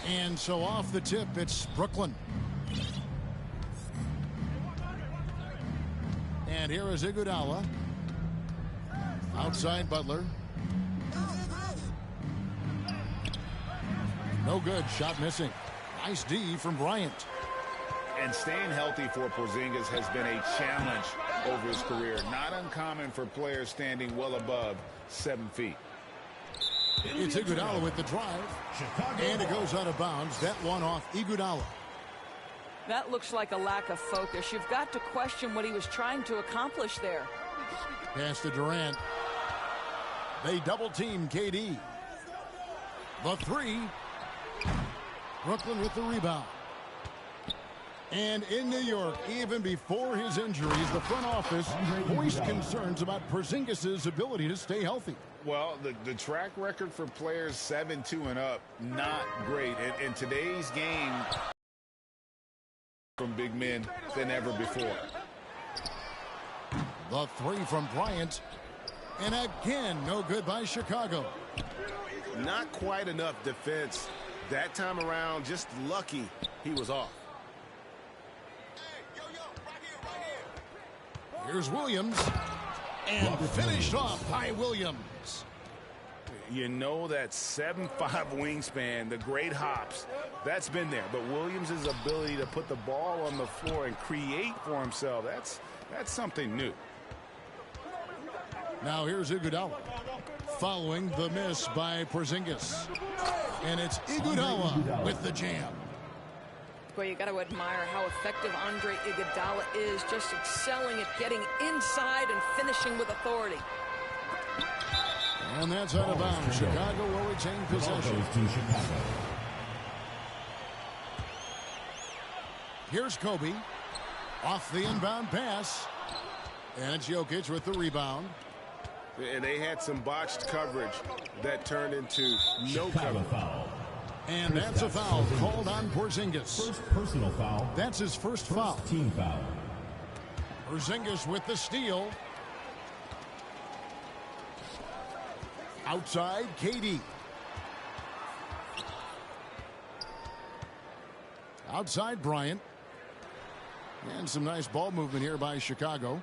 And so off the tip, it's Brooklyn. And here is Iguodala. Outside Butler. No good. Shot missing. Nice D from Bryant. And staying healthy for Porzingis has been a challenge over his career. Not uncommon for players standing well above 7 feet. It's Iguodala with the drive. And it goes out of bounds. That one off Iguodala. That looks like a lack of focus. You've got to question what he was trying to accomplish there. Pass to Durant. They double team KD. The three. Brooklyn with the rebound. And in New York, even before his injuries, the front office voiced concerns about Porzingis' ability to stay healthy. Well, the track record for players 7-2 and up, not great. In today's game, from big men than ever before. The three from Bryant. And again, no good by Chicago. Not quite enough defense. That time around, just lucky he was off. Here's Williams. And finished off by Williams. You know that 7'5" wingspan, the great hops, that's been there. But Williams' ability to put the ball on the floor and create for himself, that's something new. Now here's Iguodala following the miss by Porzingis. And it's Iguodala with the jam. Well, you got to admire how effective Andre Iguodala is, just excelling at getting inside and finishing with authority. And that's out of bounds. Chicago will retain possession. Here's Kobe off the inbound pass. And it's Jokic with the rebound. And they had some botched coverage that turned into no cover. And that's a foul called on Porzingis. First personal foul. That's his first foul. Team foul. Porzingis with the steal. Outside, KD. Outside, Bryant. And some nice ball movement here by Chicago.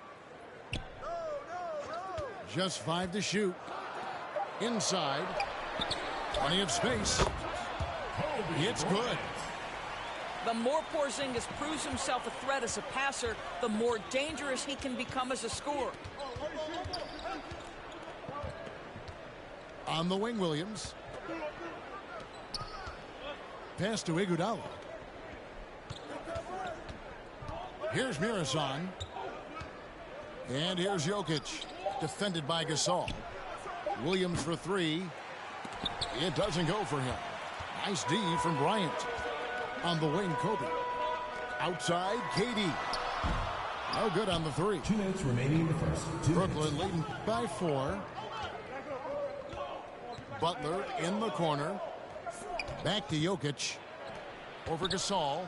Just 5 to shoot. Inside. Plenty of space. It's good. The more Porzingis proves himself a threat as a passer, the more dangerous he can become as a scorer. On the wing, Williams. Pass to Iguodala. Here's Murison. And here's Jokic. Defended by Gasol. Williams for three. It doesn't go for him. Nice D from Bryant. On the wing, Kobe. Outside, KD. No good on the three. 2 minutes remaining in the first. Brooklyn leading by 4. Butler in the corner. Back to Jokic. Over Gasol.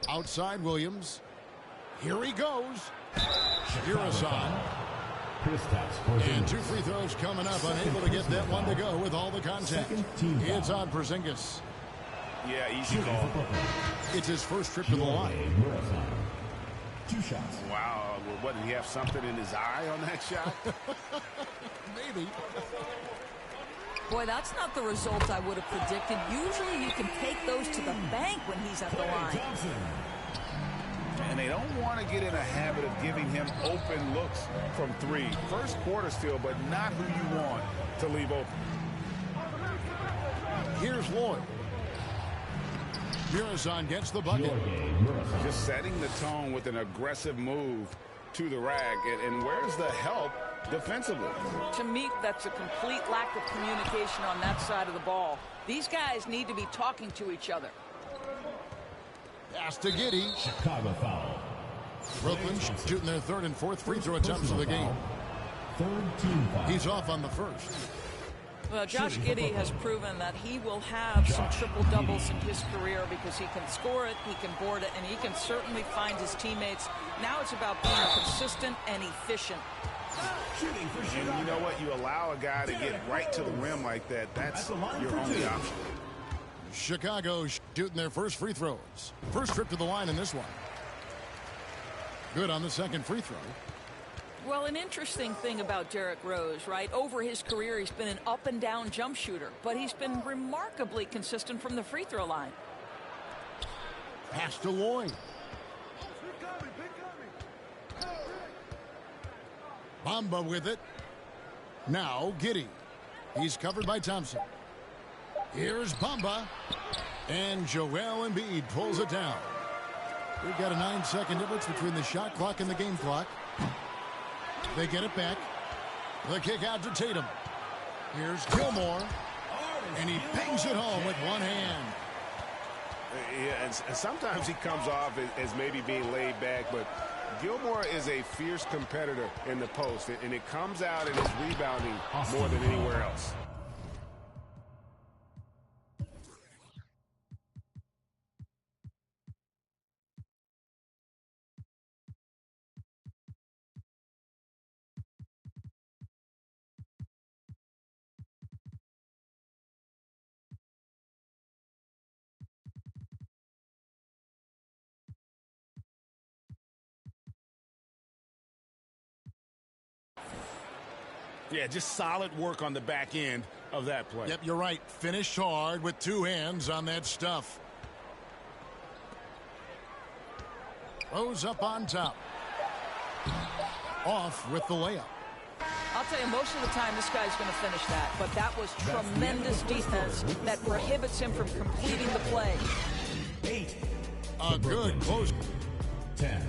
Outside Williams. Here he goes. Murison. And 2 free throws coming up. Unable to get that one to go with all the contact. It's on Porzingis. Yeah, easy call. It's his first trip to the line. 2 shots. Wow. Well, what, did he have something in his eye on that shot? Maybe. Boy, that's not the result I would have predicted. Usually you can take those to the bank when he's at the line. And they don't want to get in a habit of giving him open looks from 3. First quarter still, but not who you want to leave open. Here's Lloyd. Murison gets the bucket. Just setting the tone with an aggressive move to the rack. And where's the help defensively? To me, that's a complete lack of communication on that side of the ball. These guys need to be talking to each other. Pass to Giddey. Chicago foul. Brooklyn shooting their 3rd and 4th free throw attempts of the game. 3rd team foul. He's off on the first. Well, Josh Giddey has proven that he will have some triple-doubles in his career because he can score it, he can board it, and he can certainly find his teammates. Now it's about being consistent and efficient. And you know what? You allow a guy to get right to the rim like that. That's your only option. Chicago shooting their first free throws. First trip to the line in this one. Good on the second free throw. Well, an interesting thing about Derrick Rose, right? Over his career, he's been an up-and-down jump shooter, but he's been remarkably consistent from the free throw line. Pass to Lloyd. Bamba with it. Now Giddey. He's covered by Thompson. Here's Bamba. And Joel Embiid pulls it down. We've got a 9-second difference between the shot clock and the game clock. They get it back. The kick out to Tatum. Here's Gilmore. And he bangs it home with one hand. Yeah, and sometimes he comes off as maybe being laid back, but Gilmore is a fierce competitor in the post, and it comes out in his rebounding more than anywhere else. Yeah, just solid work on the back end of that play. Yep, you're right. Finished hard with two hands on that stuff. Rose up on top. Off with the layup. I'll tell you, most of the time this guy's going to finish that, but that was tremendous defense that prohibits him from completing the play. 8. A good close. 10.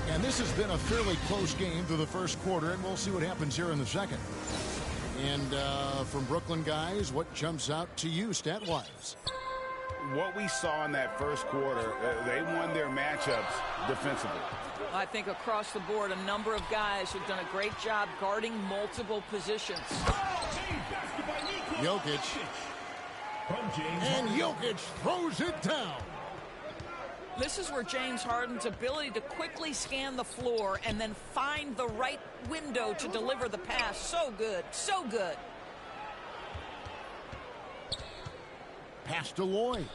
And this has been a fairly close game through the first quarter, and we'll see what happens here in the second. And from Brooklyn guys, what jumps out to you stat-wise? What we saw in that first quarter, they won their matchups defensively. I think across the board, a number of guys have done a great job guarding multiple positions. Jokic. And Jokic throws it down. This is where James Harden's ability to quickly scan the floor and then find the right window to deliver the pass. So good. So good. Pass to Lloyd.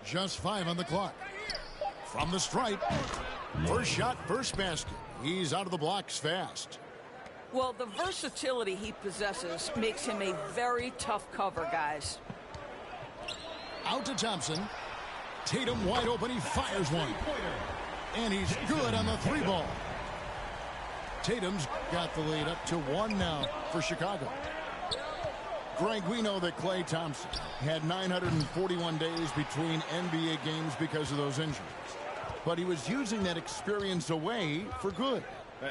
Just 5 on the clock. From the stripe. First shot, first basket. He's out of the blocks fast. Well, the versatility he possesses makes him a very tough cover, guys. Out to Thompson. Tatum wide open. He fires one. And he's good on the 3 ball. Tatum's got the lead up to 1 now for Chicago. Greg, we know that Klay Thompson had 941 days between NBA games because of those injuries. But he was using that experience away for good.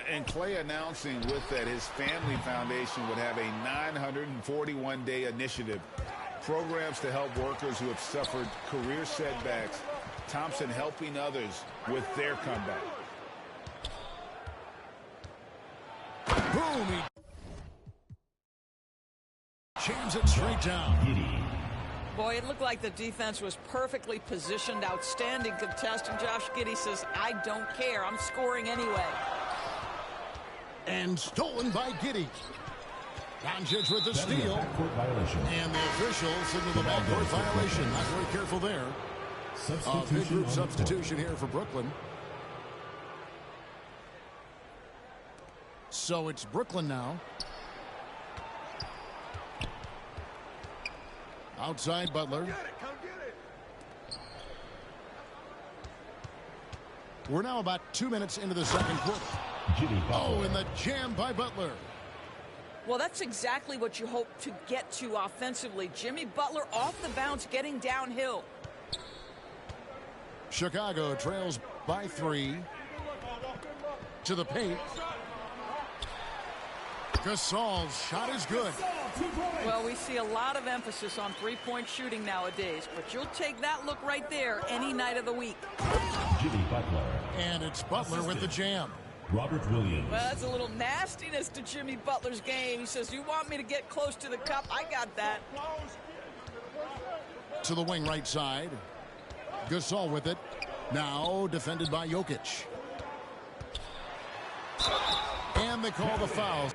And Klay announcing with that his family foundation would have a 941-day initiative. Programs to help workers who have suffered career setbacks. Thompson helping others with their comeback. Boom! He jams it straight down. Boy, it looked like the defense was perfectly positioned. Outstanding contest. And Josh Giddey says, I don't care. I'm scoring anyway. And stolen by Giddey. Doncic with the steal. And the officials signal the backcourt violation. Not very careful there. Big group substitution here for Brooklyn. So it's Brooklyn now. Outside Butler. We're now about 2 minutes into the second quarter. Oh, and the jam by Butler. Well, that's exactly what you hope to get to offensively. Jimmy Butler off the bounce, getting downhill. Chicago trails by 3. To the paint. Gasol's shot is good. Well, we see a lot of emphasis on three-point shooting nowadays, but you'll take that look right there any night of the week. Jimmy Butler. And it's Butler with the jam. Robert Williams. Well, that's a little nastiness to Jimmy Butler's game. He says, you want me to get close to the cup? I got that. To the wing right side. Gasol with it. Now defended by Jokic. And they call the foul.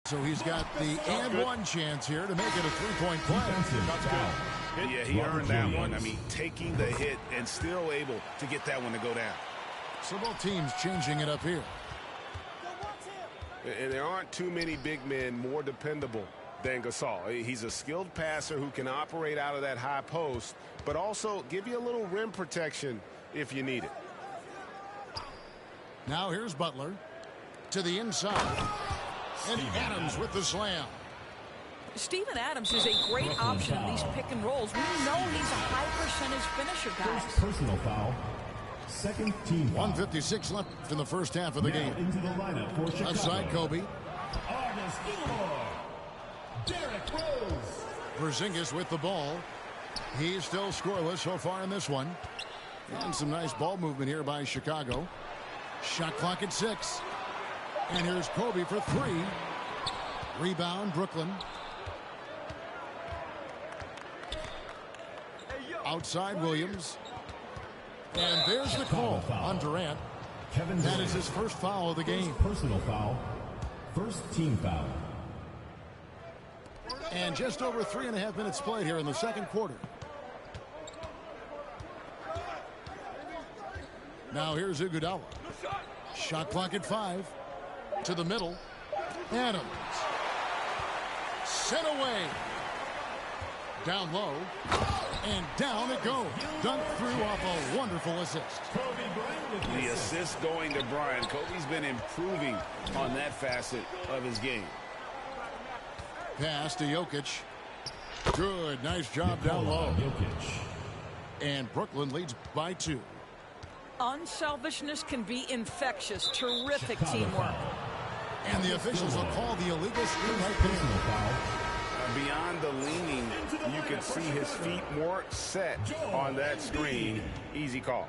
So he's got the and one chance here to make it a three-point play. That's good. Yeah, he earned that one. I mean, taking the hit and still able to get that one to go down. So both teams changing it up here. And there aren't too many big men more dependable than Gasol. He's a skilled passer who can operate out of that high post, but also give you a little rim protection if you need it. Now here's Butler to the inside. And Adams with the slam. Steven Adams is a great option in these pick and rolls. We know he's a high percentage finisher, guys. First personal foul. Second team foul. 1:56 left in the first half of the Now game. into the lineup for Chicago. Outside Kobe. August Gilmore. Derrick Rose. Porzingis with the ball. He's still scoreless so far in this one. And some nice ball movement here by Chicago. Shot clock at 6. And here's Kobe for 3. Rebound, Brooklyn. Outside Williams. And there's the call on Durant. Kevin That Durant. is his first foul of the game. First personal foul. First team foul. And just over 3.5 minutes played here in the second quarter. Now here's Iguodala. Shot clock at 5. To the middle. Adams. Sent away. Down low. And down it goes. Dunked through off a wonderful assist. The assist going to Bryant. Kobe's been improving on that facet of his game. Pass to Jokic. Good. Nice job down low. Jokic. And Brooklyn leads by 2. Unselfishness can be infectious. Terrific Chicago teamwork. foul. And the officials will call the illegal screen right Personal there. foul. Beyond the leaning, you can see his feet more set on that screen. Easy call.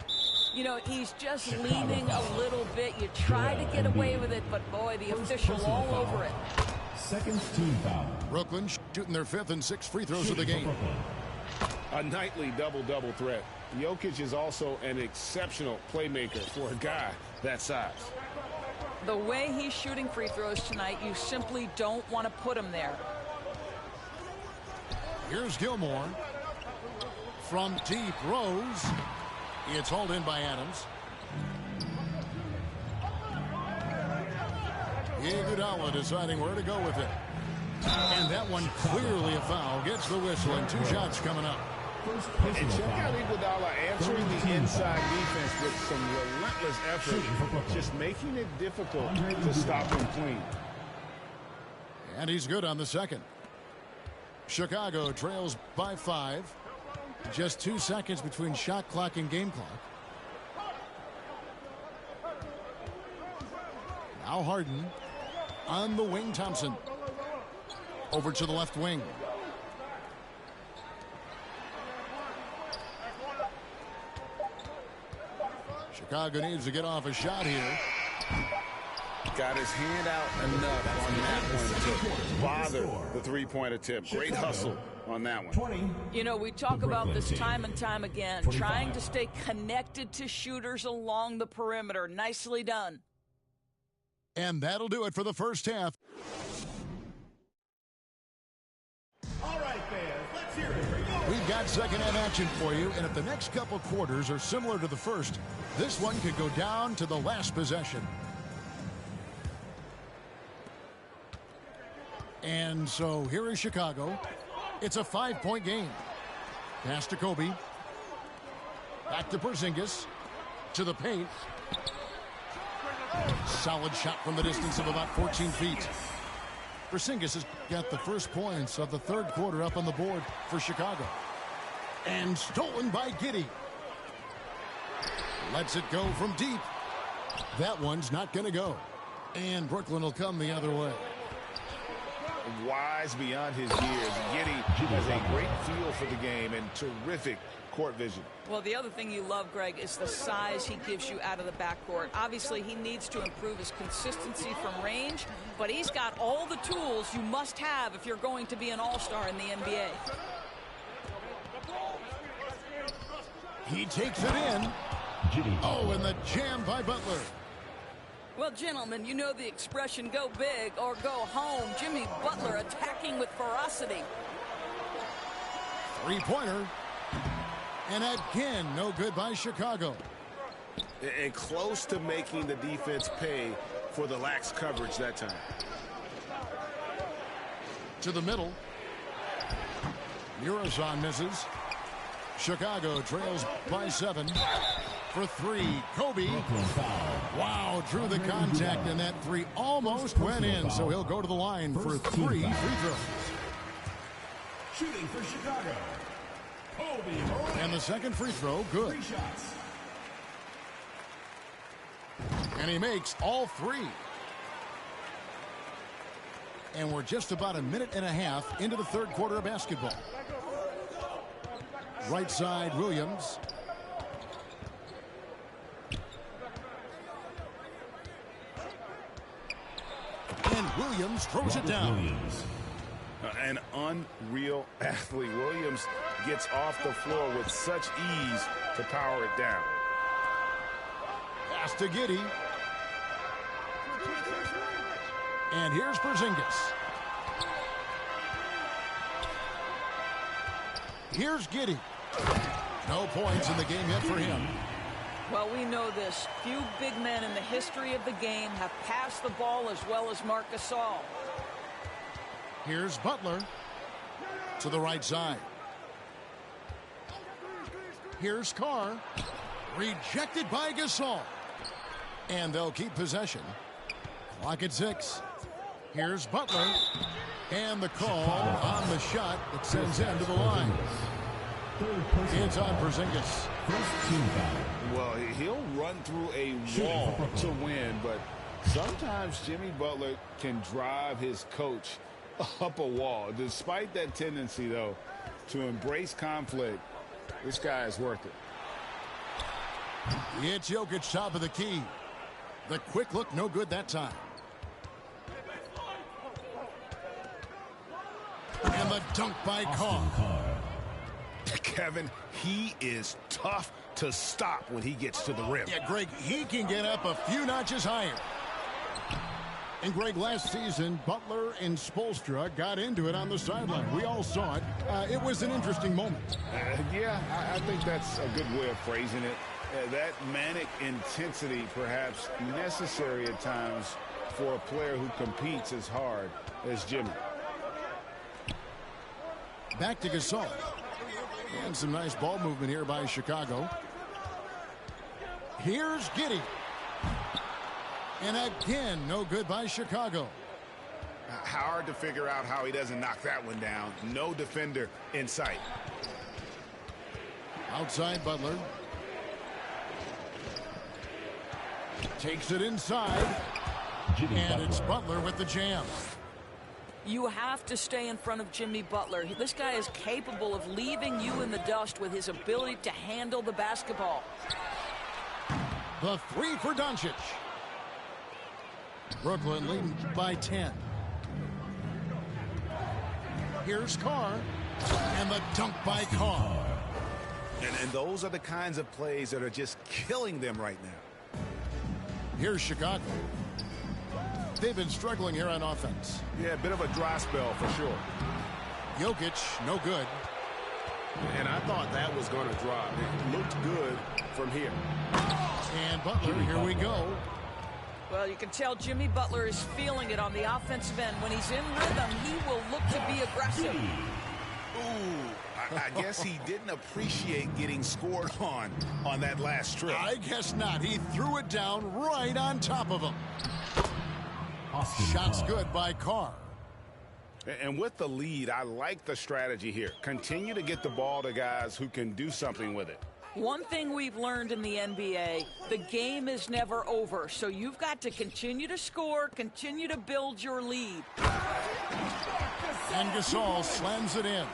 You know, he's just Chicago leaning a foul. little bit. You try to get away with it, but boy, the First official personal all foul. over it. Second team foul. Brooklyn shooting their 5th and 6th free throws of the Shooting for game. Brooklyn. A nightly double-double threat. Jokic is also an exceptional playmaker for a guy that size. The way he's shooting free throws tonight, you simply don't want to put him there. Here's Gilmore. From deep, Rose. It's hauled in by Adams. Iguodala deciding where to go with it. And that one clearly a foul. Gets the whistle and 2 shots coming up. First And personal check out foul. Iguodala answering the inside defense with some relentless effort, Shooting for Brooklyn. just making it difficult Andre to Iguodala. stop him clean. And he's good on the second. Chicago trails by 5. Just 2 seconds between shot clock and game clock. Now Harden on the wing. Thompson over to the left wing. Chicago needs to get off a shot here. Got his hand out enough on that one to bother the three-point attempt. Great hustle on that one. 20. You know, we talk The about Brooklyn this team. time and time again, 25. trying to stay connected to shooters along the perimeter. Nicely done. And that'll do it for the first half. All right, fans, let's hear it for you. We've got second half action for you, and if the next couple quarters are similar to the first, this one could go down to the last possession. And so here is Chicago. It's a 5-point game. Pass to Kobe. Back to Porzingis. To the paint. Solid shot from the distance of about 14 feet. Porzingis has got the first points of the third quarter up on the board for Chicago. And stolen by Giddey. Lets it go from deep. That one's not going to go. And Brooklyn will come the other way. Wise beyond his years. Giddey has a great feel for the game and terrific court vision. Well, the other thing you love, Greg, is the size he gives you out of the backcourt. Obviously, he needs to improve his consistency from range, but he's got all the tools you must have if you're going to be an all-star in the NBA. He takes it in. Oh, and the jam by Butler. Well, gentlemen, you know the expression, go big or go home. Jimmy Butler attacking with ferocity. Three-pointer. And again, no good by Chicago. And close to making the defense pay for the lax coverage that time. To the middle. Murazan misses. Chicago trails by 7. For 3, Kobe. Wow, drew the contact, and that 3 almost went in, so he'll go to the line for 3 free throws. Shooting for Chicago, Kobe. And the second free throw, good. 3 shots. And he makes all 3. And we're just about a minute and a half into the third quarter of basketball. Right side, Williams. And Williams throws it down. An unreal athlete. Williams gets off the floor with such ease to power it down. Pass to Giddey. And here's Porzingis. Here's Giddey. No points in the game yet for him. Well, we know this. Few big men in the history of the game have passed the ball as well as Marc Gasol. Here's Butler to the right side. Here's Carr. Rejected by Gasol. And they'll keep possession. Clock at 6. Here's Butler. And the call on the shot that sends him to the line. It's on Porzingis. Well, he'll run through a wall to win, but sometimes Jimmy Butler can drive his coach up a wall. Despite that tendency, though, to embrace conflict, this guy is worth it. It's Jokic top of the key. The quick look, no good that time. And the dunk by Carr. Kevin, he is tough to stop when he gets to the rim. Yeah, Greg, he can get up a few notches higher. And Greg, last season, Butler and Spoelstra got into it on the sideline. We all saw it. It was an interesting moment. Yeah, I think that's a good way of phrasing it. That manic intensity perhaps necessary at times for a player who competes as hard as Jimmy. Back to Gasol. And some nice ball movement here by Chicago. Here's Giddey. And again, no good by Chicago. Hard to figure out how he doesn't knock that one down. No defender in sight. Outside Butler. Takes it inside. And it's Butler with the jam. You have to stay in front of Jimmy Butler. This guy is capable of leaving you in the dust with his ability to handle the basketball. The 3 for Doncic. Brooklyn leading by 10. Here's Carr. And the dunk by Carr. And those are the kinds of plays that are just killing them right now. Here's Chicago. They've been struggling here on offense. Yeah, a bit of a dry spell for sure. Jokic, no good. And I thought that was going to drop. It looked good from here. And Butler, here we go. Well, you can tell Jimmy Butler is feeling it on the offensive end. When he's in rhythm, he will look to be aggressive. Ooh, I guess he didn't appreciate getting scored on that last trip. I guess not. He threw it down right on top of him. Shots good by Carr. And with the lead, I like the strategy here. Continue to get the ball to guys who can do something with it. One thing we've learned in the NBA, the game is never over. So you've got to continue to score, continue to build your lead. And Gasol slams it in.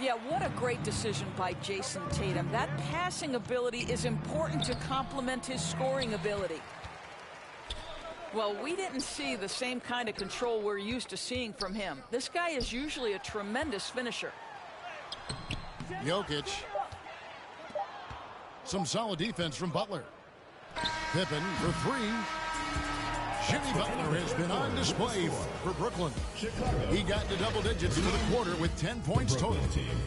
Yeah, what a great decision by Jason Tatum. That passing ability is important to complement his scoring ability. Well, we didn't see the same kind of control we're used to seeing from him. This guy is usually a tremendous finisher. Jokic. Some solid defense from Butler. Pippen for three. Jimmy Butler has been on display for Brooklyn. He got to double digits for the quarter with 10 points total.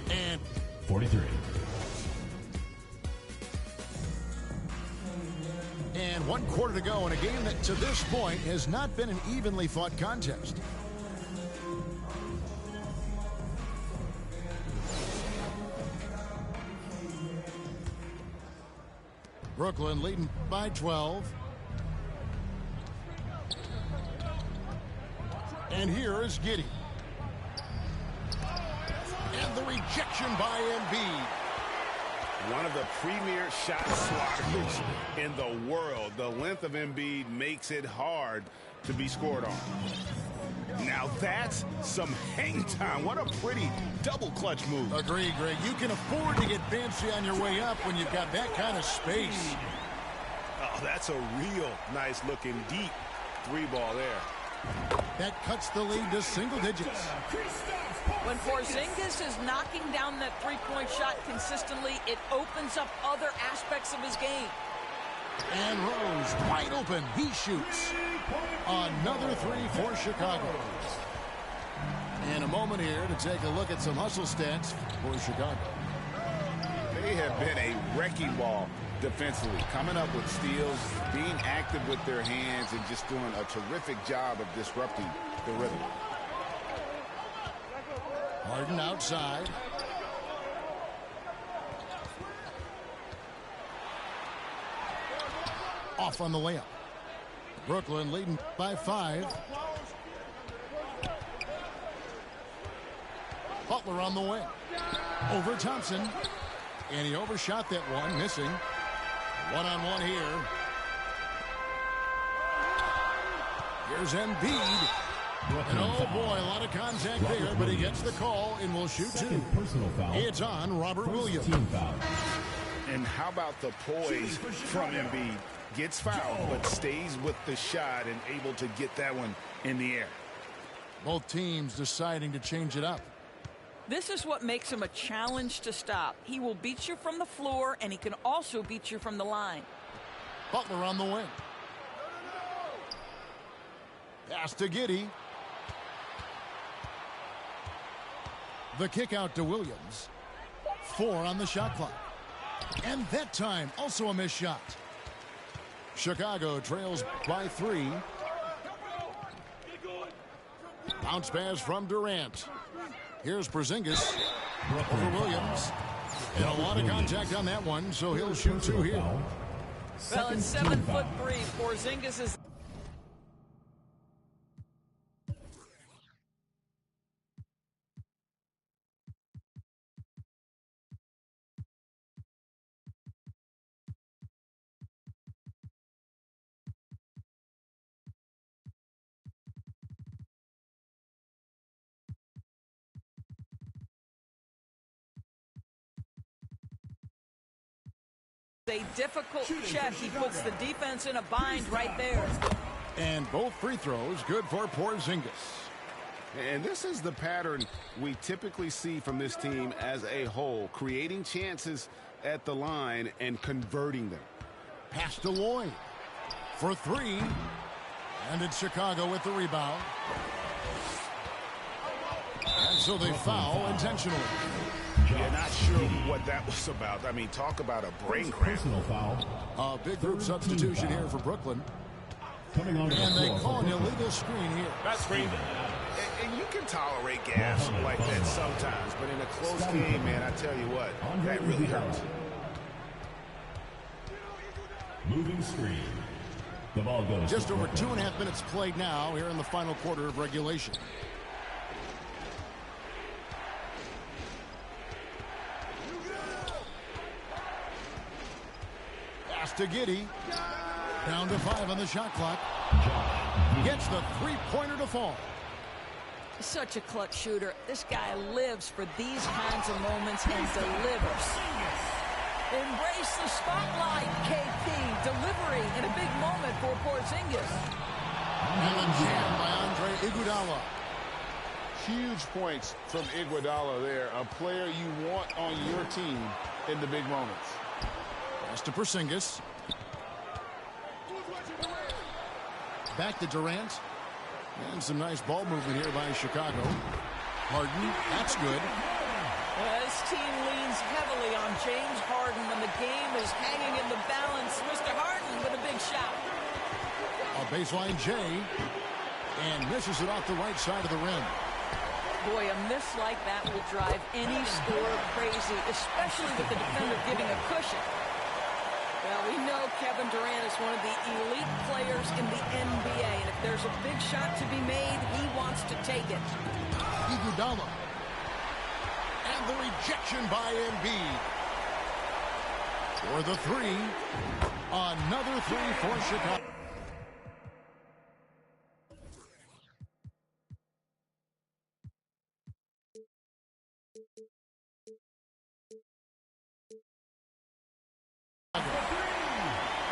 And 43. And 1 quarter to go in a game that to this point has not been an evenly fought contest. Brooklyn leading by 12. And here is Giddey. And the rejection by Embiid. One of the premier shot blockers in the world. The length of Embiid makes it hard to be scored on. Now that's some hang time. What a pretty double clutch move. Agree, Greg. You can afford to get fancy on your way up when you've got that kind of space. Oh, that's a real nice looking deep three ball there. That cuts the lead to single digits. When Porzingis is knocking down that three-point shot consistently, it opens up other aspects of his game. And Rose wide open. He shoots. Another three for Chicago. In a moment here to take a look at some hustle stats for Chicago. They have been a wrecking ball defensively, coming up with steals, being active with their hands, and just doing a terrific job of disrupting the rhythm. Harden outside. Off on the layup. Brooklyn leading by 5. Butler on the wing. Over Thompson. And he overshot that one, missing. One-on-one here. Here's Embiid. And oh boy, a lot of contact there, but he gets the call and will shoot two. It's on Robert Williams. And how about the poise from Embiid? Gets fouled, but stays with the shot and able to get that one in the air. Both teams deciding to change it up. This is what makes him a challenge to stop. He will beat you from the floor, and he can also beat you from the line. Butler on the wing. Pass to Giddey. The kick out to Williams. 4 on the shot clock. And that time, also a missed shot. Chicago trails by 3. Bounce pass from Durant. Here's Porzingis over Williams. And a lot of contact on that one, so he'll shoot 2 here. Well, it's 7'3". Porzingis is... a difficult check. He puts the defense in a bind right there. And both free throws good for Porzingis. And this is the pattern we typically see from this team as a whole, creating chances at the line and converting them. Pass to Lloyd for 3. And it's Chicago with the rebound. And so they foul intentionally. You're not sure what that was about. I mean, talk about a brain cramp. A big group substitution here for Brooklyn. And they call an illegal screen here. That screen. And you can tolerate gas like that sometimes, but in a close game, man, I tell you what, that really hurts. Moving screen. The ball goes. Just over 2.5 minutes played now here in the final quarter of regulation. Pass to Giddey. Down to 5 on the shot clock. Gets the three-pointer to fall. Such a clutch shooter. This guy lives for these kinds of moments and delivers. Embrace the spotlight, KP. Delivery in a big moment for Porzingis. And a jam by Andre Iguodala. Huge points from Iguodala there, a player you want on your team in the big moments. Pass to Porzingis. Back to Durant. And some nice ball movement here by Chicago. Harden, that's good. This team leans heavily on James Harden when the game is hanging in the balance. Mr. Harden with a big shot. A baseline J. And misses it off the right side of the rim. Boy, a miss like that will drive any scorer crazy, especially with the defender giving a cushion. Well, we know Kevin Durant is one of the elite players in the NBA, and if there's a big shot to be made, he wants to take it. Iguodala. And the rejection by Embiid. For the three. Another three for Chicago.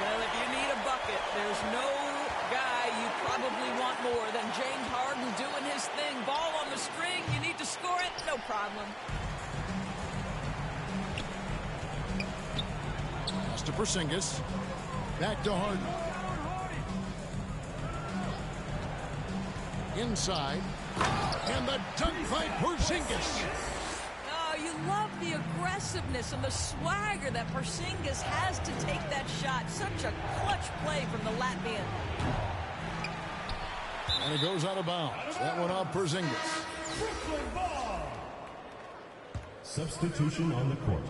Well, if you need a bucket, there's no guy you probably want more than James Harden doing his thing. Ball on the string, you need to score it, no problem. Pass to Porzingis. Back to Harden. Inside. And the dunk by Porzingis. Oh, you love the aggressiveness and the swagger that Porzingis has to take that shot. Such a clutch play from the Latvian. And it goes out of bounds. That one off Porzingis. Brooklyn ball. Substitution on the court.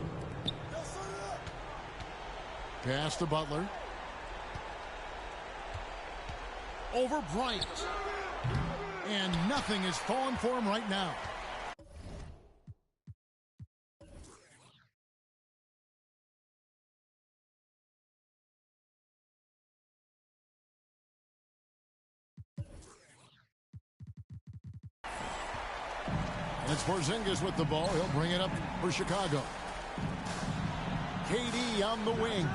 Pass to Butler. Over Bryant. And nothing is falling for him right now. It's Porzingis with the ball. He'll bring it up for Chicago. KD on the wing.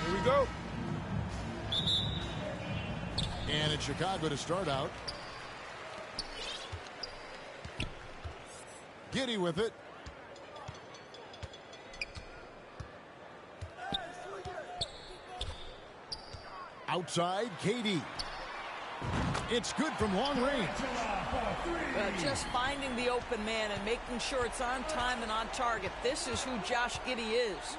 Here we go. And it's Chicago to start out. Giddey with it. Outside, KD. It's good from long range. Just finding the open man and making sure it's on time and on target. This is who Josh Giddey is.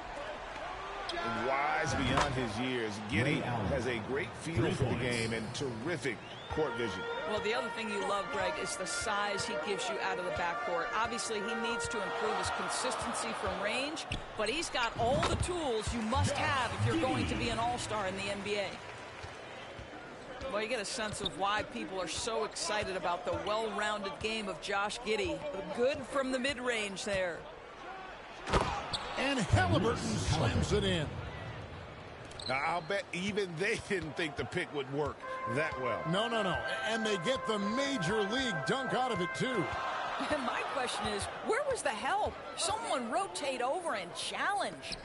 Wise beyond his years, Giddey has a great feel for the game and terrific court vision. Well, the other thing you love, Greg, is the size he gives you out of the backcourt. Obviously, he needs to improve his consistency from range, but he's got all the tools you must have if you're going to be an all-star in the NBA. Well, you get a sense of why people are so excited about the well-rounded game of Josh Giddey. Good from the mid-range there. And Halliburton slams it in. Now, I'll bet even they didn't think the pick would work that well. No. And they get the major league dunk out of it, too. And my question is, where was the help? Someone rotate over and challenge.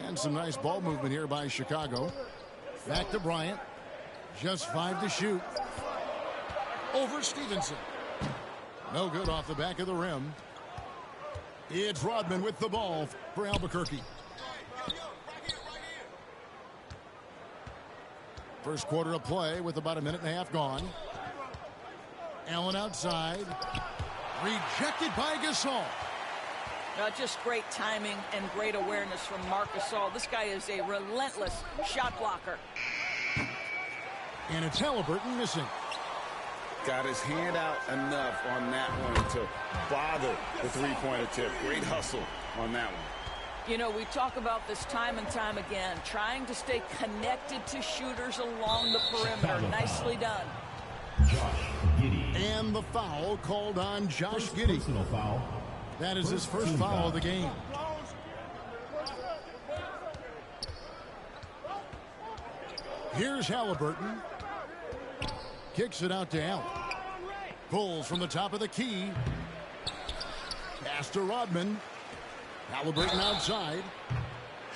And some nice ball movement here by Chicago. Back to Bryant. Just 5 to shoot. Over Stevenson. No good off the back of the rim. It's Rodman with the ball for Albuquerque. First quarter of play with about a minute and a half gone. Allen outside. Rejected by Gasol. Just great timing and great awareness from Marc Gasol. This guy is a relentless shot blocker. And it's Halliburton missing. Got his hand out enough on that one to bother the three-point attempt. Great hustle on that one. You know, we talk about this time and time again, trying to stay connected to shooters along the perimeter. Nicely done. And the foul called on Josh Giddey. That is his first foul of the game. Here's Halliburton. Kicks it out to Allen. Pulls from the top of the key. Pass to Rodman. Halliburton outside.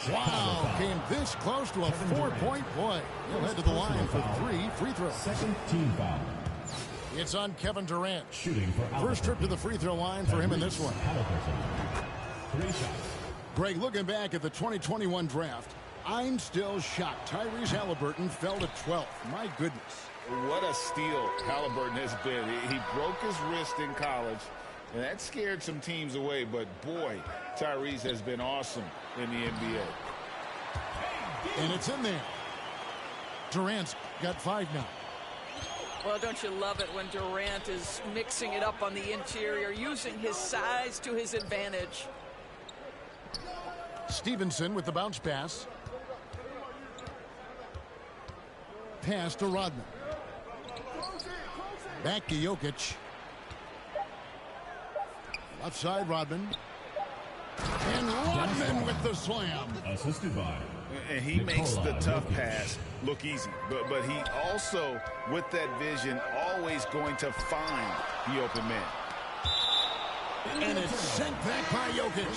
Wow, came this close to a 4-point play. He'll head to the line for 3 free throws. Second team foul. It's on Kevin Durant. Shooting for First trip to the free throw line for him in this one. Halliburton. 3 shots. Greg, looking back at the 2021 draft, I'm still shocked. Tyrese Halliburton fell to 12th. My goodness. What a steal Halliburton has been. He broke his wrist in college, and that scared some teams away. But, boy, Tyrese has been awesome in the NBA. And it's in there. Durant's got 5 now. Well, don't you love it when Durant is mixing it up on the interior, using his size to his advantage. Stevenson with the bounce pass. Pass to Rodman. Back to Jokic. Left side, Rodman. And Rodman with the slam. Assisted by. And he makes the tough pass look easy. But he also, with that vision, always going to find the open man. And it's sent back by Jokic.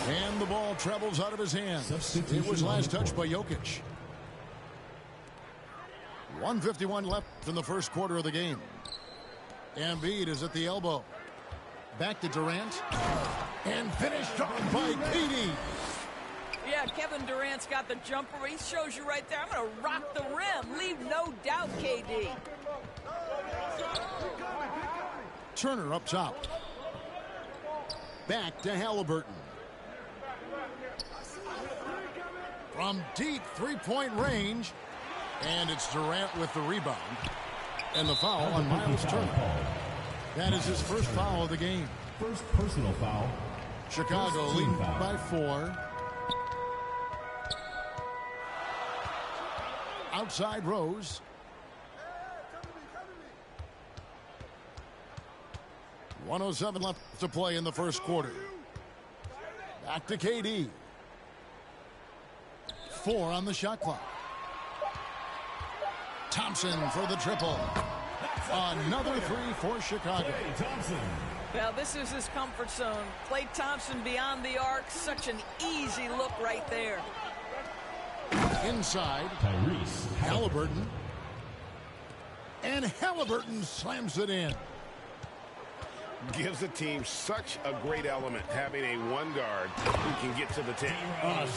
And the ball travels out of his hands. It was last touched by Jokic. 1:51 left in the first quarter of the game. Embiid is at the elbow. Back to Durant. And finished off by KD. Yeah, Kevin Durant's got the jumper. He shows you right there. I'm going to rock the rim. Leave no doubt, KD. Turner up top. Back to Halliburton. From deep three-point range. And it's Durant with the rebound. And the foul on Miles Turner. That is his first foul of the game. First personal foul. Chicago leading by 4. Outside Rose. .107 left to play in the first quarter. Back to KD. 4 on the shot clock. Thompson for the triple. Another 3 for Chicago. Well, this is his comfort zone. Klay Thompson beyond the arc. Such an easy look right there. Inside. Tyrese Halliburton. And Halliburton slams it in. Gives the team such a great element having a one guard who can get to the 10.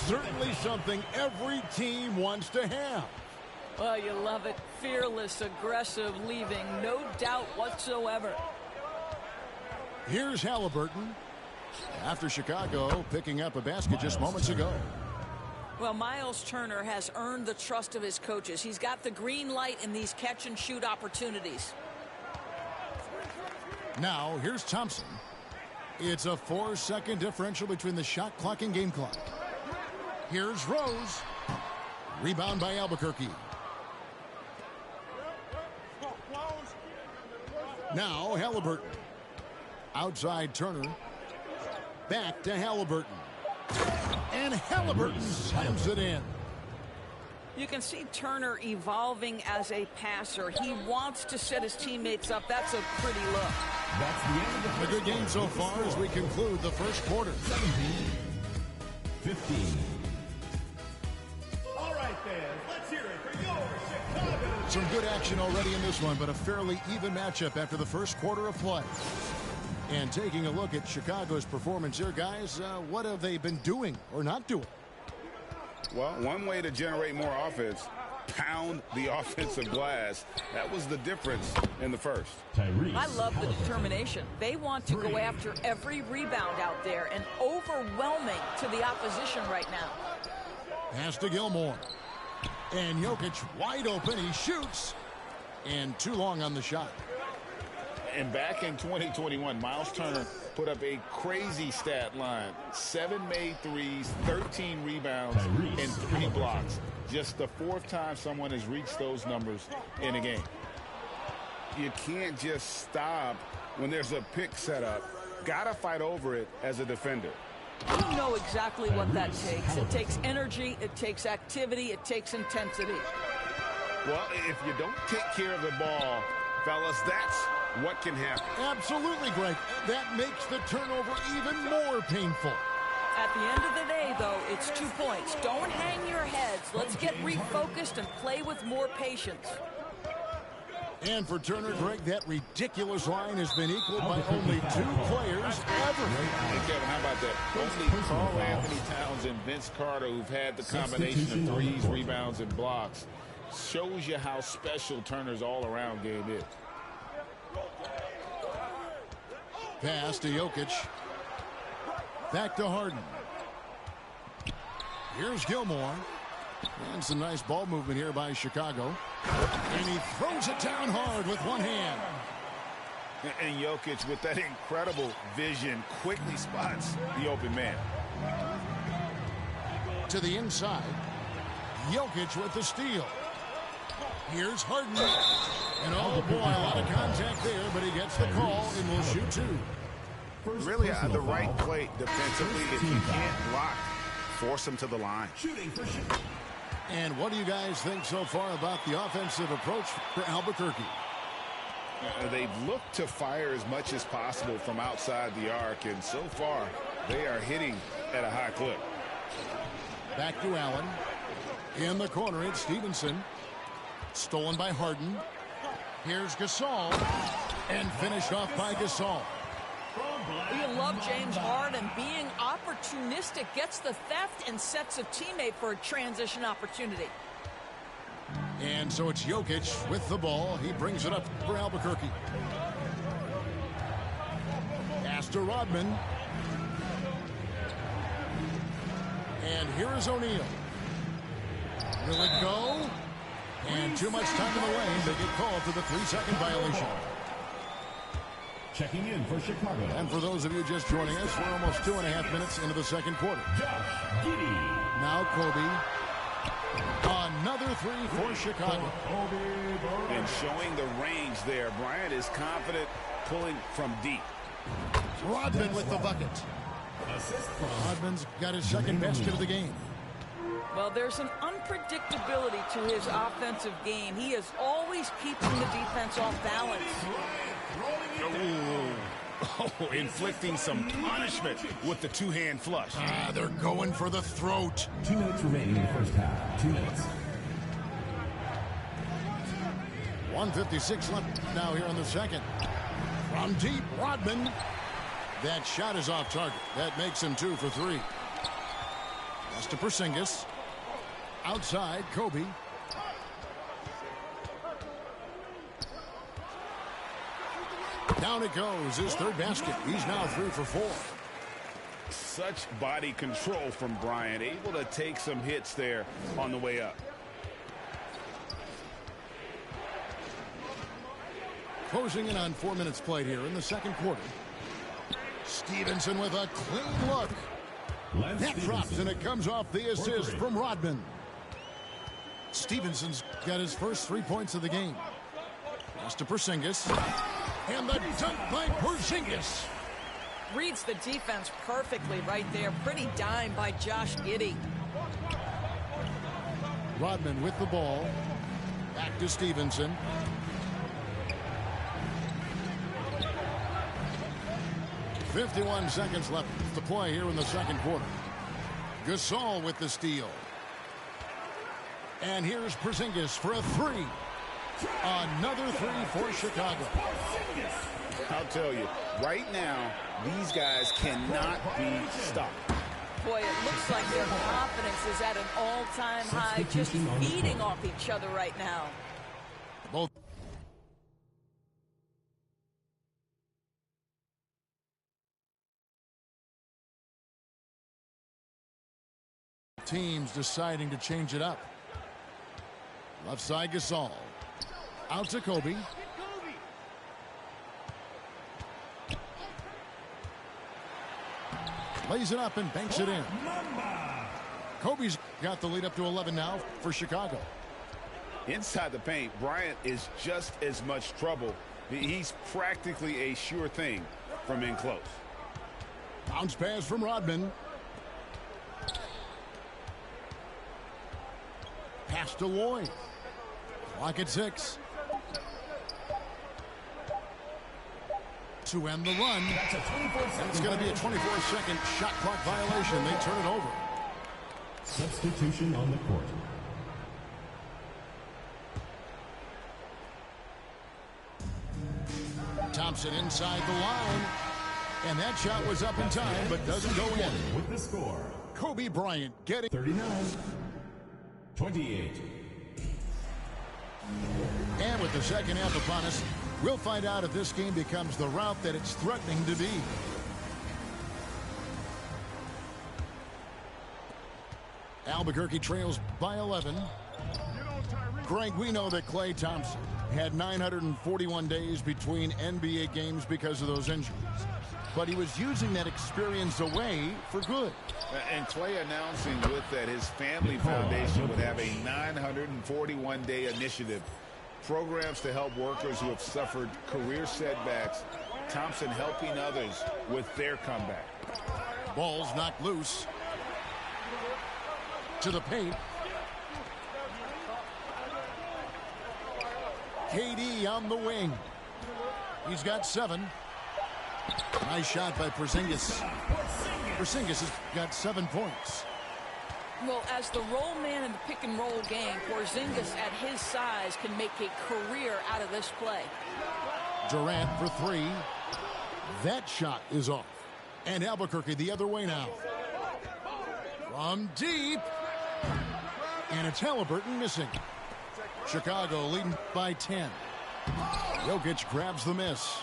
Certainly something every team wants to have. Well, you love it. Fearless, aggressive, leaving no doubt whatsoever. Here's Halliburton. After Chicago picking up a basket just moments ago. Well, Miles Turner has earned the trust of his coaches. He's got the green light in these catch-and-shoot opportunities. Now, here's Thompson. It's a 4-second differential between the shot clock and game clock. Here's Rose. Rebound by Albuquerque. Now, Halliburton. Outside Turner. Back to Halliburton. And Halliburton slams it in. You can see Turner evolving as a passer. He wants to set his teammates up. That's a pretty look. That's the end of the A good game so far as we conclude the first quarter. 15. All right, fans, let's hear it for your Chicago. Some good action already in this one, but a fairly even matchup after the first quarter of play. And taking a look at Chicago's performance here, guys, what have they been doing or not doing? Well, one way to generate more offense, pound the offensive glass. That was the difference in the first. Tyrese I love the determination. They want to go after every rebound out there and overwhelming to the opposition right now. Pass to Gilmore. And Jokic wide open. He shoots. And too long on the shot. And back in 2021, Miles Turner put up a crazy stat line. 7 made threes, 13 rebounds, and 3 blocks. Just the 4th time someone has reached those numbers in a game. You can't just stop when there's a pick set up. Got to fight over it as a defender. You know exactly what that takes. It takes energy, it takes activity, it takes intensity. Well, if you don't take care of the ball, fellas, that's what can happen. Absolutely, Greg. That makes the turnover even more painful. At the end of the day, though, it's 2 points. Don't hang your heads. Let's get refocused and play with more patience. And for Turner, Greg, that ridiculous line has been equaled by only 2 players ever. Hey, Kevin, how about that? Only Karl Anthony Towns and Vince Carter, who've had the combination of threes, rebounds, and blocks, shows you how special Turner's all-around game is. Pass to Jokic. Back to Harden. Here's Gilmore. And some nice ball movement here by Chicago. And he throws it down hard with one hand. And Jokic, with that incredible vision, quickly spots the open man. To the inside. Jokic with the steal. Here's Harden. And oh boy, a lot of contact there, but he gets the call and will shoot 2. Really the right play defensively. If you can't block, force him to the line. And what do you guys think so far about the offensive approach for Albuquerque? They've looked to fire as much as possible from outside the arc, and so far they are hitting at a high clip. Back to Allen. In the corner, it's Stevenson. Stolen by Harden. Here's Gasol. And finished off by Gasol. You love James Harden being opportunistic, gets the theft and sets a teammate for a transition opportunity. And so it's Jokic with the ball. He brings it up for Albuquerque. Pass to Rodman. And here is O'Neal. Will it go? And too much time in the lane. They get called for the 3-second violation. Checking in for Chicago. And for those of you just joining us, we're almost 2.5 minutes into the second quarter. Josh Giddey. Now Kobe. Another 3 for Chicago. And showing the range there. Bryant is confident pulling from deep. Rodman with the bucket. Rodman's got his second basket of the game. Well, there's an unpredictability to his offensive game. He is always keeping the defense off balance. Oh, inflicting some punishment with the two-hand flush. They're going for the throat. 2 minutes remaining in the first half. 2 minutes. 1:56 left now here in the second. From deep, Rodman. That shot is off target. That makes him 2 for 3. Pass to Porzingis. Outside, Kobe. Down it goes. His third basket. He's now 3 for 4. Such body control from Bryant. Able to take some hits there on the way up. Closing in on 4 minutes played here in the second quarter. Stevenson with a clean look. That drops, and it comes off the assist from Rodman. Stevenson's got his first 3 points of the game. Pass to Porzingis. And the dunk by Porzingis. Reads the defense perfectly right there. Pretty dime by Josh Giddey. Rodman with the ball. Back to Stevenson. .51 seconds left to play here in the second quarter. Gasol with the steal. And here's Porzingis for a 3. Another 3 for Chicago. I'll tell you, right now, these guys cannot be stopped. Boy, it looks like their confidence is at an all-time high, just feeding off each other right now. Both teams deciding to change it up. Left side, Gasol. Out to Kobe. Lays it up and banks it in. Kobe's got the lead up to 11 now for Chicago. Inside the paint, Bryant is just as much trouble. He's practically a sure thing from in close. Bounce pass from Rodman. Pass to Lloyd. Clock at 6. to end the run. It's going to be a 24-second shot clock violation. They turn it over. Substitution on the court. Thompson inside the line. And that shot was up in time, but doesn't go in. With the score, Kobe Bryant getting 39-28. And with the second half upon us, we'll find out if this game becomes the route that it's threatening to be. Albuquerque trails by 11. Greg, we know that Klay Thompson had 941 days between NBA games because of those injuries. But he was using that experience away for good. And Klay announcing with that his family foundation would have a 941-day initiative. Programs to help workers who have suffered career setbacks. Thompson helping others with their comeback. Ball's knocked loose. To the paint. KD on the wing. He's got 7. Nice shot by Porzingis. Porzingis has got 7 points. Well, as the roll man in the pick and roll game, Porzingis at his size can make a career out of this play. Durant for 3. That shot is off. And Albuquerque the other way now. From deep. And it's Halliburton missing. Chicago leading by 10. Jokic grabs the miss.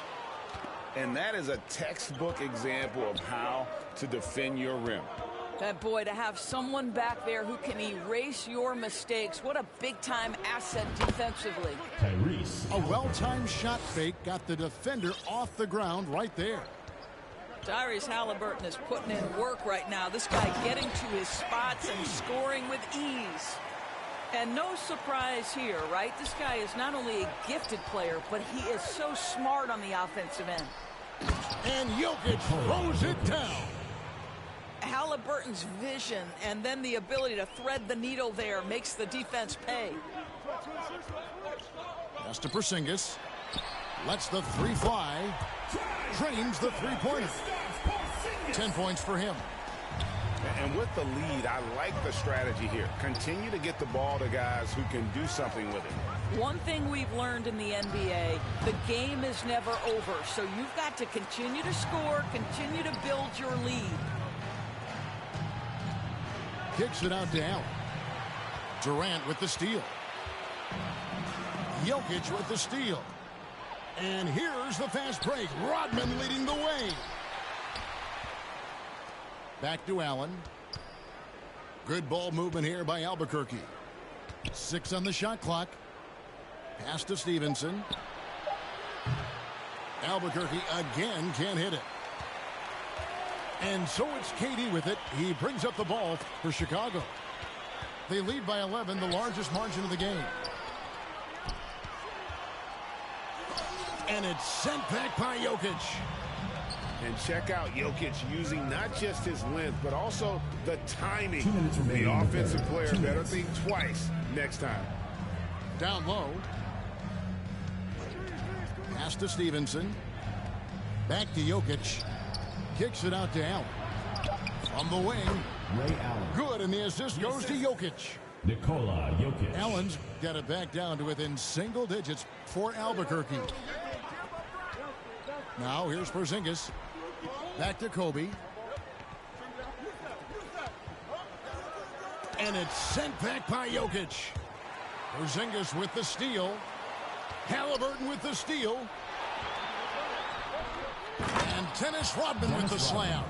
And that is a textbook example of how to defend your rim. That boy, to have someone back there who can erase your mistakes, what a big-time asset defensively. Tyrese. A well-timed shot fake got the defender off the ground right there. Tyrese Halliburton is putting in work right now. This guy getting to his spots and scoring with ease. And no surprise here, right? This guy is not only a gifted player, but he is so smart on the offensive end. And Jokic throws it down. Halliburton's vision and then the ability to thread the needle there makes the defense pay. Pass to Porzingis. Lets the 3 fly. Drains the three-pointer. 10 points for him. And with the lead, I like the strategy here. Continue to get the ball to guys who can do something with it. One thing we've learned in the NBA, the game is never over. So you've got to continue to score, continue to build your lead. Kicks it out to Allen. Durant with the steal. Jokic with the steal. And here's the fast break. Rodman leading the way. Back to Allen. Good ball movement here by Albuquerque. 6 on the shot clock. Pass to Stevenson. Albuquerque again can't hit it. And so it's KD with it. He brings up the ball for Chicago. They lead by 11, the largest margin of the game. And it's sent back by Jokic. And check out Jokic using not just his length, but also the timing. 2 minutes remaining. The offensive player better think twice next time. Down low. Pass to Stevenson. Back to Jokic. Kicks it out to Allen. From the wing. Ray Allen. Good, and the assist goes to Jokic. Nikola Jokic. Allen's got it back down to within single digits for Albuquerque. Now here's Porzingis. Back to Kobe. And it's sent back by Jokic. Porzingis with the steal. Halliburton with the steal. And Dennis Rodman with the slam.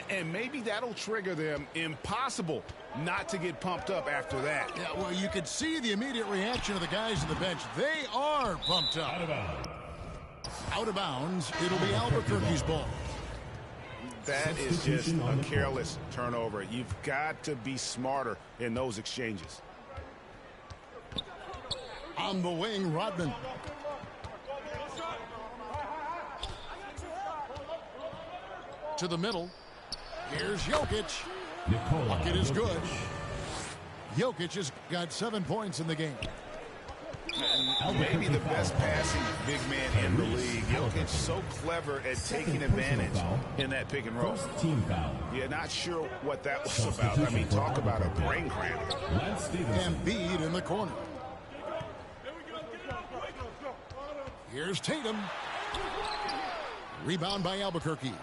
And maybe that'll trigger them. Impossible not to get pumped up after that. Yeah, well, you could see the immediate reaction of the guys on the bench. They are pumped up. Out of bounds. Out of bounds. It'll be Albuquerque's ball. That is just a careless turnover. You've got to be smarter in those exchanges. On the wing, Rodman. To the middle. Here's Jokic. Bucket is good. Jokic has got 7 points in the game. maybe the best passing big man in the league. Jokic so clever at taking advantage in that pick and roll. Team foul. Yeah, not sure what that was about. I mean, talk about a brain cramp. Embiid in the corner. Here's Tatum. Rebound by Albuquerque.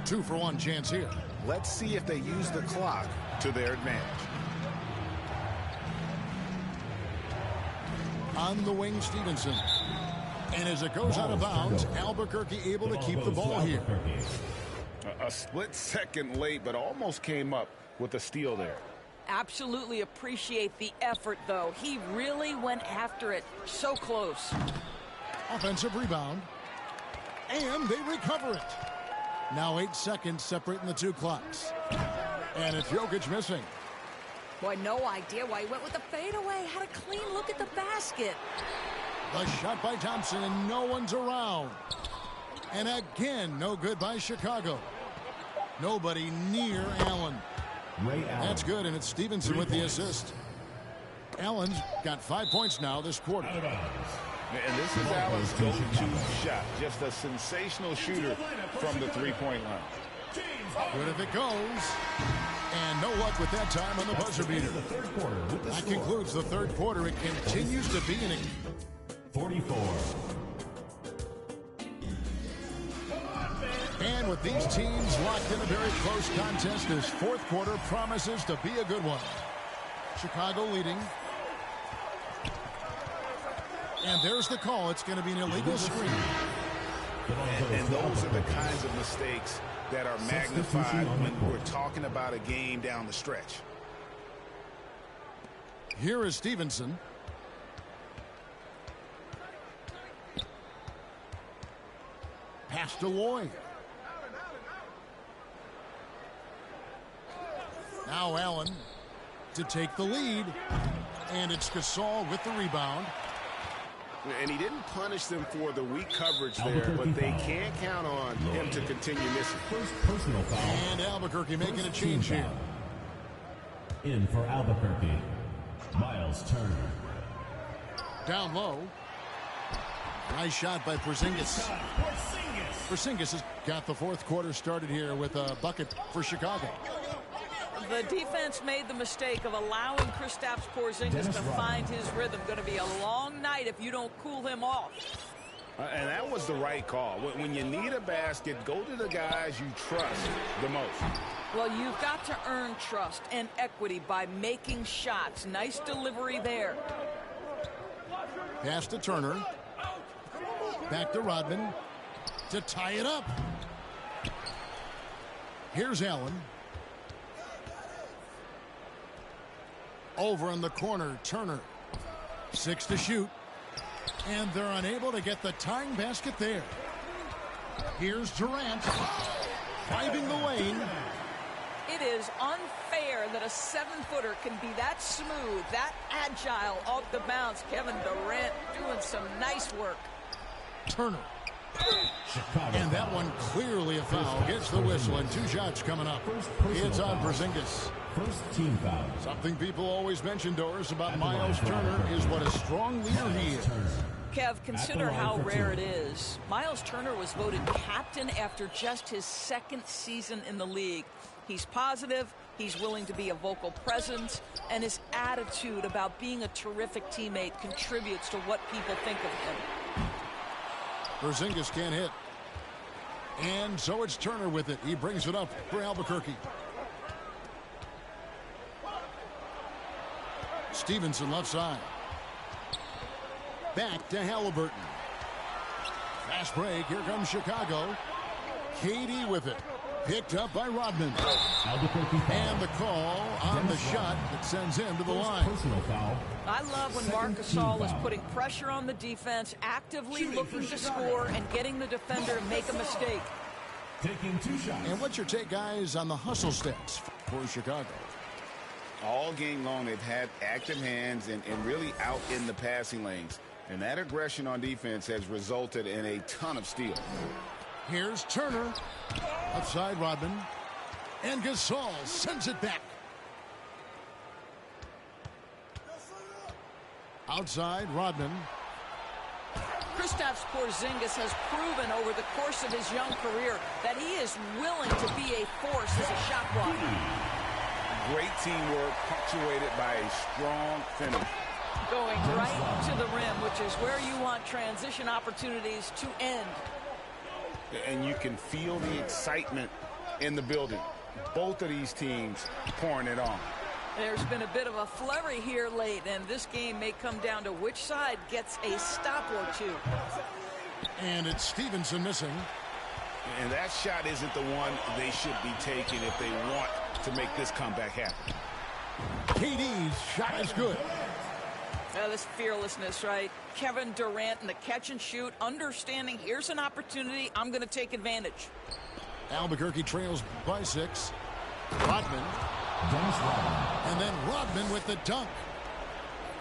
2-for-1 chance here. Let's see if they use the clock to their advantage. On the wing, Stevenson. And as it goes out of bounds, Albuquerque able to keep the ball here. A split second late, but almost came up with a steal there. Absolutely appreciate the effort, though. He really went after it. So close. Offensive rebound. And they recover it. Now 8 seconds separating the two clocks. And it's Jokic missing. Boy, no idea why he went with the fadeaway. Had a clean look at the basket. The shot by Thompson, and no one's around. And again, no good by Chicago. Nobody near Allen. That's good, and it's Stevenson with the assist. Allen's got 5 points now this quarter. And this is Allen's go-to shot. Just a sensational shooter from the three-point line. Good if it goes. And no luck with that time on the buzzer beater. That concludes the third quarter. It continues to be an 44. And with these teams locked in a very close contest, this fourth quarter promises to be a good one. Chicago leading. And there's the call. It's going to be an illegal screen. And those are the kinds of mistakes that are magnified when we're talking about a game down the stretch. Here is Stevenson. Pass to Lloyd. Now Allen to take the lead. And it's Gasol with the rebound. And he didn't punish them for the weak coverage there, but they can't count on him to continue missing. First personal foul. And Albuquerque making a change here. In for Albuquerque, Miles Turner. Down low. Nice shot by Porzingis. Porzingis has got the fourth quarter started here with a bucket for Chicago. The defense made the mistake of allowing Kristaps Porzingis to find his rhythm. Going to be a long night if you don't cool him off. And that was the right call. When you need a basket, go to the guys you trust the most. Well, you've got to earn trust and equity by making shots. Nice delivery there. Pass to Turner. Back to Rodman to tie it up. Here's Allen. Over in the corner, Turner. 6 to shoot. And they're unable to get the tying basket there. Here's Durant. Driving the lane. It is unfair that a 7-footer can be that smooth, that agile off the bounce. Kevin Durant doing some nice work. Turner. And that one clearly a foul. Gets the whistle, and 2 shots coming up. It's on Porzingis. First team foul. Something people always mention, Doris, about Miles Turner is what a strong leader he is. Kev, consider how rare it is. Miles Turner was voted captain after just his 2nd season in the league. He's positive, he's willing to be a vocal presence, and his attitude about being a terrific teammate contributes to what people think of him. Porzingis can't hit. And so it's Turner with it. He brings it up for Albuquerque. Stevenson left side. Back to Halliburton. Fast break. Here comes Chicago. KD with it. Picked up by Rodman. And the call on the shot that sends him to the line. Personal foul. I love when Marc Gasol is putting pressure on the defense, actively looking to score and getting the defender to make a mistake. Taking 2 shots. And what's your take, guys, on the hustle stats for Chicago? All game long, they've had active hands and really out in the passing lanes. And that aggression on defense has resulted in a ton of steals. Here's Turner. Outside Rodman. And Gasol sends it back. Outside, Rodman. Kristaps Porzingis has proven over the course of his young career that he is willing to be a force as a shot blocker. Great teamwork punctuated by a strong finish. Going right to the rim, which is where you want transition opportunities to end. And you can feel the excitement in the building. Both of these teams pouring it on. There's been a bit of a flurry here late, and this game may come down to which side gets a stop or two. And it's Stevenson missing. And that shot isn't the one they should be taking if they want to make this comeback happen. KD's shot is good. This fearlessness, right? Kevin Durant in the catch and shoot, understanding here's an opportunity, I'm going to take advantage. Albuquerque trails by 6. Rodman. And then Rodman with the dunk.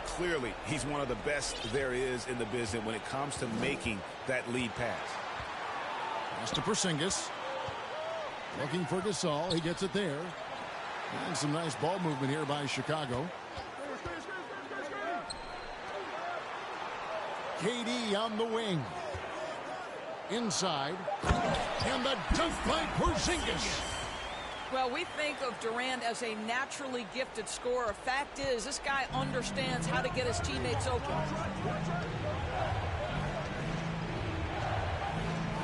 Clearly, he's one of the best there is in the business when it comes to making that lead pass. Pass to Porzingis. Looking for Gasol. He gets it there. And some nice ball movement here by Chicago. KD on the wing. Inside. And the dunk by Porzingis. Well, we think of Durant as a naturally gifted scorer. Fact is, this guy understands how to get his teammates open.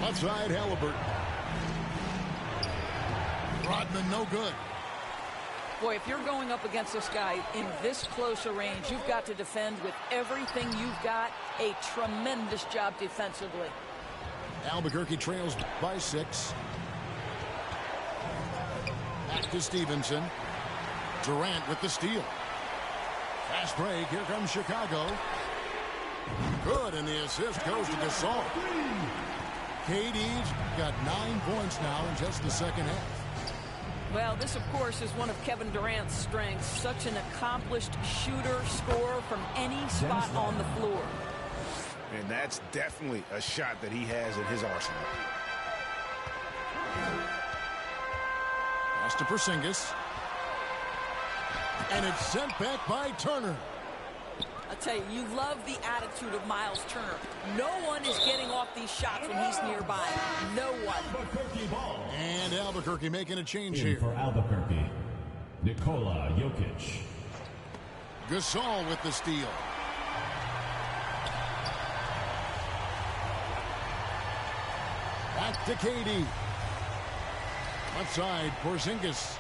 Left side, Halliburton. Rodman, no good. Boy, if you're going up against this guy in this close a range, you've got to defend with everything you've got. A tremendous job defensively. Albuquerque trails by 6. Back to Stevenson. Durant with the steal. Fast break. Here comes Chicago. Good, and the assist goes to Gasol. KD's got 9 points now in just the second half. Well, this, of course, is one of Kevin Durant's strengths. Such an accomplished shooter, scorer from any spot on the floor. And that's definitely a shot that he has in his arsenal. Pass to Porzingis. And it's sent back by Turner. I tell you, you love the attitude of Miles Turner. No one is getting off these shots when he's nearby. No one. And Albuquerque making a change here. For Albuquerque, Nikola Jokic. Gasol with the steal. Back to KD. Left side, Porzingis.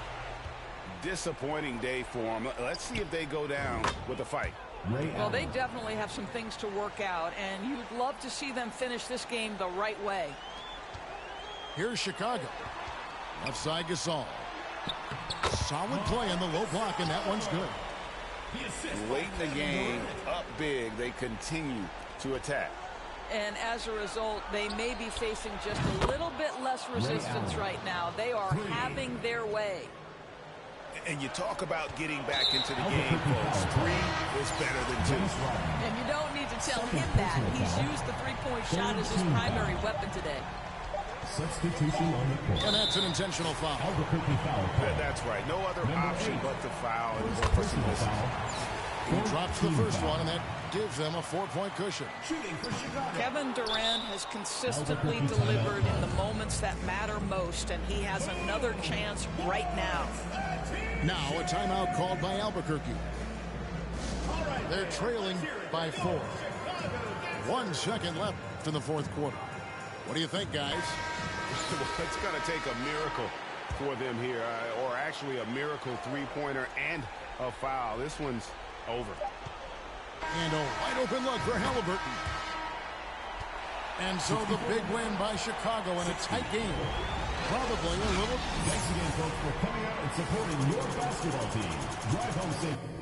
Disappointing day for him. Let's see if they go down with a fight. Well, they definitely have some things to work out, and you'd love to see them finish this game the right way. Here's Chicago. Left side, Gasol. Solid play in the low block, and that one's good. Late in the game, up big, they continue to attack. And as a result, they may be facing just a little bit less resistance right now. They are having their way. And you talk about getting back into the game, folks. 3 is better than 2. And you don't need to tell him that. He's used the three-point shot as his primary weapon today. Substitution on the court. And that's an intentional foul. Albuquerque foul. That's right. No other option but to foul. Personal foul. He drops the first one, and that gives them a 4-point cushion. Kevin Durant has consistently delivered in the moments that matter most, and he has another chance right now. Now a timeout called by Albuquerque. They're trailing by 4. 1 second left in the fourth quarter. What do you think, guys? It's going to take a miracle for them here, or actually a miracle three-pointer and a foul. This one's over. And a wide open look for Halliburton. And so the big win by Chicago in a tight game. Probably a little. Thanks again, folks, for coming out and supporting your basketball team. Drive home safe.